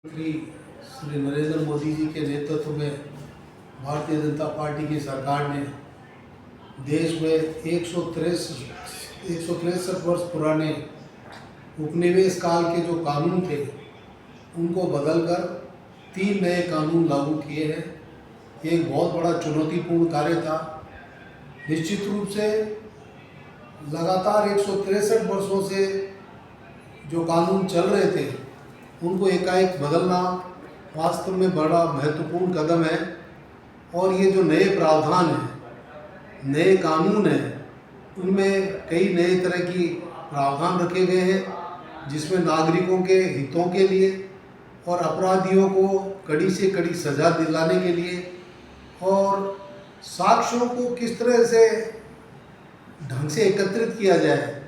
श्री नरेंद्र मोदी जी के नेतृत्व में भारतीय जनता पार्टी की सरकार ने देश में 163 वर्ष पुराने उपनिवेश काल के जो कानून थे उनको बदलकर 3 नए कानून लागू किए हैं। ये एक बहुत बड़ा चुनौतीपूर्ण कार्य था। निश्चित रूप से लगातार 163 वर्षों से जो कानून चल रहे थे उनको एकाएक बदलना वास्तव में बड़ा महत्वपूर्ण कदम है। और ये जो नए प्रावधान हैं, नए कानून हैं, उनमें कई नए तरह की प्रावधान रखे गए हैं जिसमें नागरिकों के हितों के लिए और अपराधियों को कड़ी से कड़ी सज़ा दिलाने के लिए और साक्ष्यों को किस तरह से ढंग से एकत्रित किया जाए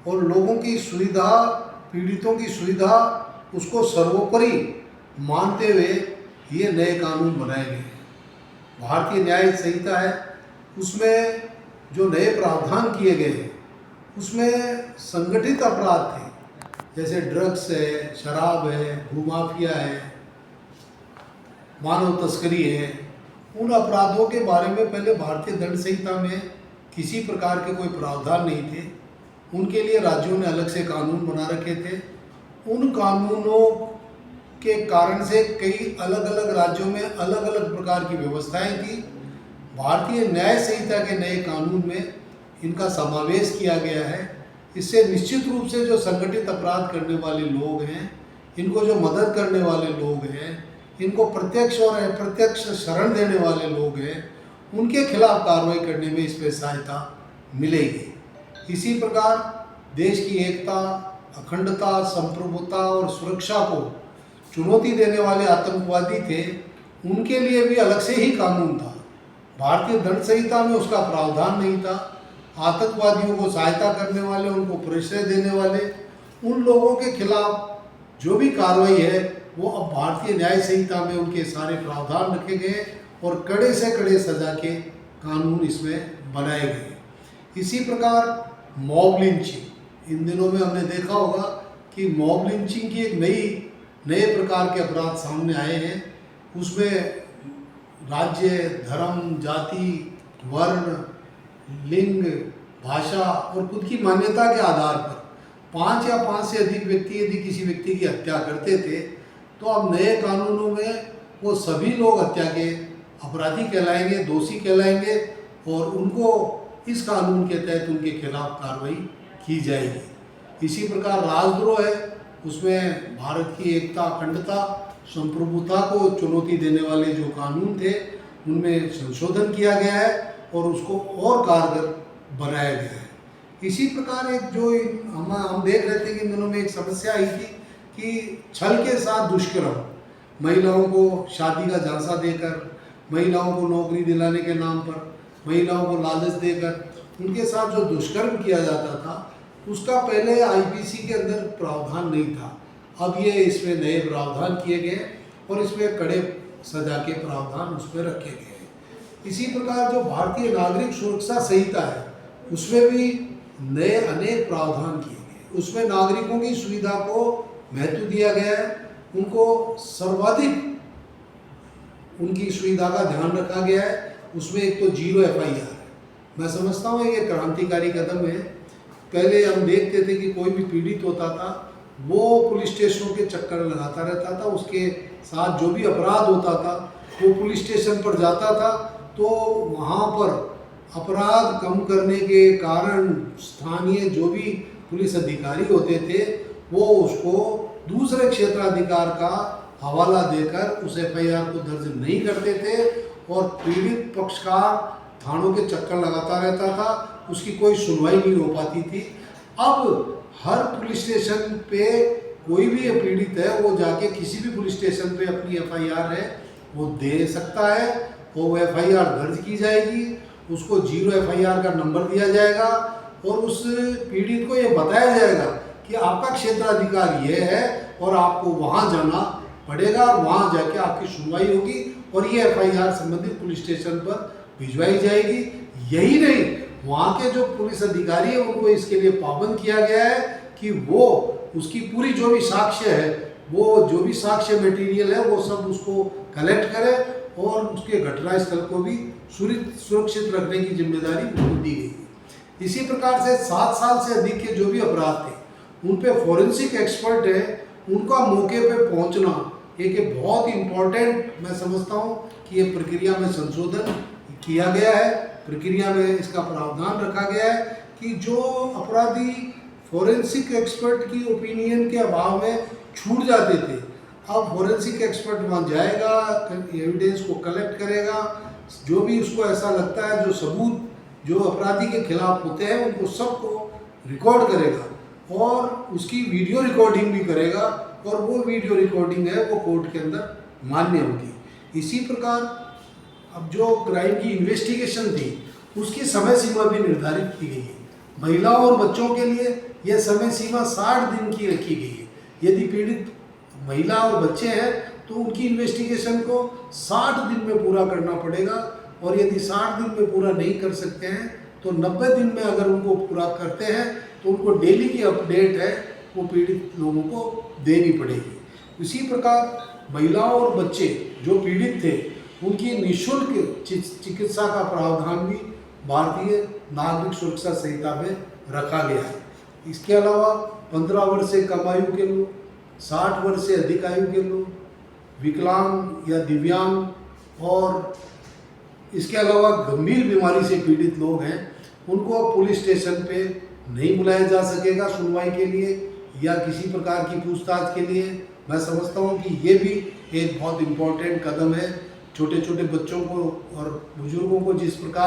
और लोगों की सुविधा, पीड़ितों की सुविधा उसको सर्वोपरि मानते हुए ये नए कानून बनाए गए। भारतीय न्याय संहिता है, उसमें जो नए प्रावधान किए गए हैं उसमें संगठित अपराध थे, जैसे ड्रग्स है, शराब है, भूमाफिया है, मानव तस्करी है। उन अपराधों के बारे में पहले भारतीय दंड संहिता में किसी प्रकार के कोई प्रावधान नहीं थे। उनके लिए राज्यों ने अलग से कानून बना रखे थे। उन कानूनों के कारण से कई अलग अलग राज्यों में अलग अलग प्रकार की व्यवस्थाएं थी। भारतीय न्याय संहिता के नए कानून में इनका समावेश किया गया है। इससे निश्चित रूप से जो संगठित अपराध करने वाले लोग हैं, इनको जो मदद करने वाले लोग हैं, इनको प्रत्यक्ष और अप्रत्यक्ष शरण देने वाले लोग हैं, उनके खिलाफ कार्रवाई करने में इसमें सहायता मिलेगी। इसी प्रकार देश की एकता, अखंडता, संप्रभुता और सुरक्षा को चुनौती देने वाले आतंकवादी थे, उनके लिए भी अलग से ही कानून था। भारतीय दंड संहिता में उसका प्रावधान नहीं था। आतंकवादियों को सहायता करने वाले, उनको प्रश्रय देने वाले, उन लोगों के खिलाफ जो भी कार्रवाई है वो अब भारतीय न्याय संहिता में उनके सारे प्रावधान रखे गए और कड़े से कड़े सजा के कानून इसमें बनाए गए। इसी प्रकार मॉब लिंचिंग, इन दिनों में हमने देखा होगा कि मॉब लिंचिंग की एक नए प्रकार के अपराध सामने आए हैं। उसमें राज्य, धर्म, जाति, वर्ण, लिंग, भाषा और खुद की मान्यता के आधार पर 5 या 5 से अधिक व्यक्ति यदि किसी व्यक्ति की हत्या करते थे तो अब नए कानूनों में वो सभी लोग हत्या के अपराधी कहलाएंगे, दोषी कहलाएंगे और उनको इस कानून के तहत उनके खिलाफ कार्रवाई की जाएगी। इसी प्रकार राजद्रोह है, उसमें भारत की एकता, अखंडता, संप्रभुता को चुनौती देने वाले जो कानून थे उनमें संशोधन किया गया है और उसको और कारगर बनाया गया है। इसी प्रकार एक जो हम देख रहे थे कि इन दिनों में एक समस्या आई थी कि छल के साथ दुष्कर्म, महिलाओं को शादी का झांसा देकर, महिलाओं को नौकरी दिलाने के नाम पर, महिलाओं को लालच देकर उनके साथ जो दुष्कर्म किया जाता था उसका पहले आईपीसी के अंदर प्रावधान नहीं था। अब ये इसमें नए प्रावधान किए गए और इसमें कड़े सजा के प्रावधान उसमें रखे गए हैं। इसी प्रकार जो भारतीय नागरिक सुरक्षा संहिता है उसमें भी नए अनेक प्रावधान किए गए। उसमें नागरिकों की सुविधा को महत्व दिया गया है, उनको सर्वाधिक उनकी सुविधा का ध्यान रखा गया है। उसमें एक तो 0 FIR है। मैं समझता हूँ ये क्रांतिकारी कदम है। पहले हम देखते थे कि कोई भी पीड़ित होता था वो पुलिस स्टेशनों के चक्कर लगाता रहता था, उसके साथ जो भी अपराध होता था वो पुलिस स्टेशन पर जाता था, तो वहाँ पर अपराध कम करने के कारण स्थानीय जो भी पुलिस अधिकारी होते थे वो उसको दूसरे क्षेत्राधिकार का हवाला देकर उस FIR को दर्ज नहीं करते थे और पीड़ित पक्षकार थानों के चक्कर लगाता रहता था, उसकी कोई सुनवाई नहीं हो पाती थी। अब हर पुलिस स्टेशन पे कोई भी पीड़ित है वो जाके किसी भी पुलिस स्टेशन पे अपनी FIR है वो दे सकता है और वो FIR दर्ज की जाएगी, उसको 0 FIR का नंबर दिया जाएगा और उस पीड़ित को ये बताया जाएगा कि आपका क्षेत्राधिकार ये है और आपको वहाँ जाना पड़ेगा और वहाँ जाके आपकी सुनवाई होगी और ये FIR संबंधित पुलिस स्टेशन पर भिजवाई जाएगी। यही नहीं, वहाँ के जो पुलिस अधिकारी है उनको इसके लिए पाबंद किया गया है कि वो उसकी पूरी जो भी साक्ष्य है वो जो भी साक्ष्य मटेरियल है वो सब उसको कलेक्ट करे और उसके घटनास्थल को भी सुरक्षित रखने की जिम्मेदारी उनको दी गई है। इसी प्रकार से 7 साल से अधिक के जो भी अपराध थे उन पे फॉरेंसिक एक्सपर्ट है, उनका मौके पे पहुंचना एक बहुत इम्पोर्टेंट मैं समझता हूँ कि ये प्रक्रिया में संशोधन किया गया है। प्रक्रिया में इसका प्रावधान रखा गया है कि जो अपराधी फॉरेंसिक एक्सपर्ट की ओपिनियन के अभाव में छूट जाते थे, अब फॉरेंसिक एक्सपर्ट वहाँ जाएगा, एविडेंस को कलेक्ट करेगा, जो भी उसको ऐसा लगता है, जो सबूत जो अपराधी के खिलाफ होते हैं उनको सबको रिकॉर्ड करेगा और उसकी वीडियो रिकॉर्डिंग भी करेगा और वो वीडियो रिकॉर्डिंग है वो कोर्ट के अंदर मान्य होगी। इसी प्रकार अब जो क्राइम की इन्वेस्टिगेशन थी उसकी समय सीमा भी निर्धारित की गई है। महिलाओं और बच्चों के लिए यह समय सीमा 60 दिन की रखी गई है। यदि पीड़ित महिला और बच्चे हैं तो उनकी इन्वेस्टिगेशन को 60 दिन में पूरा करना पड़ेगा और यदि 60 दिन में पूरा नहीं कर सकते हैं तो 90 दिन में अगर उनको पूरा करते हैं तो उनको डेली की अपडेट है वो पीड़ित लोगों को देनी पड़ेगी। इसी प्रकार महिलाओं और बच्चे जो पीड़ित थे उनकी निःशुल्क चिकित्सा का प्रावधान भी भारतीय नागरिक सुरक्षा संहिता में रखा गया है। इसके अलावा 15 वर्ष से कम आयु के लोग, 60 वर्ष से अधिक आयु के लोग, विकलांग या दिव्यांग और इसके अलावा गंभीर बीमारी से पीड़ित लोग हैं, उनको पुलिस स्टेशन पे नहीं बुलाया जा सकेगा सुनवाई के लिए या किसी प्रकार की पूछताछ के लिए। मैं समझता हूँ कि ये भी एक बहुत इम्पोर्टेंट कदम है। छोटे छोटे बच्चों को और बुजुर्गों को जिस प्रकार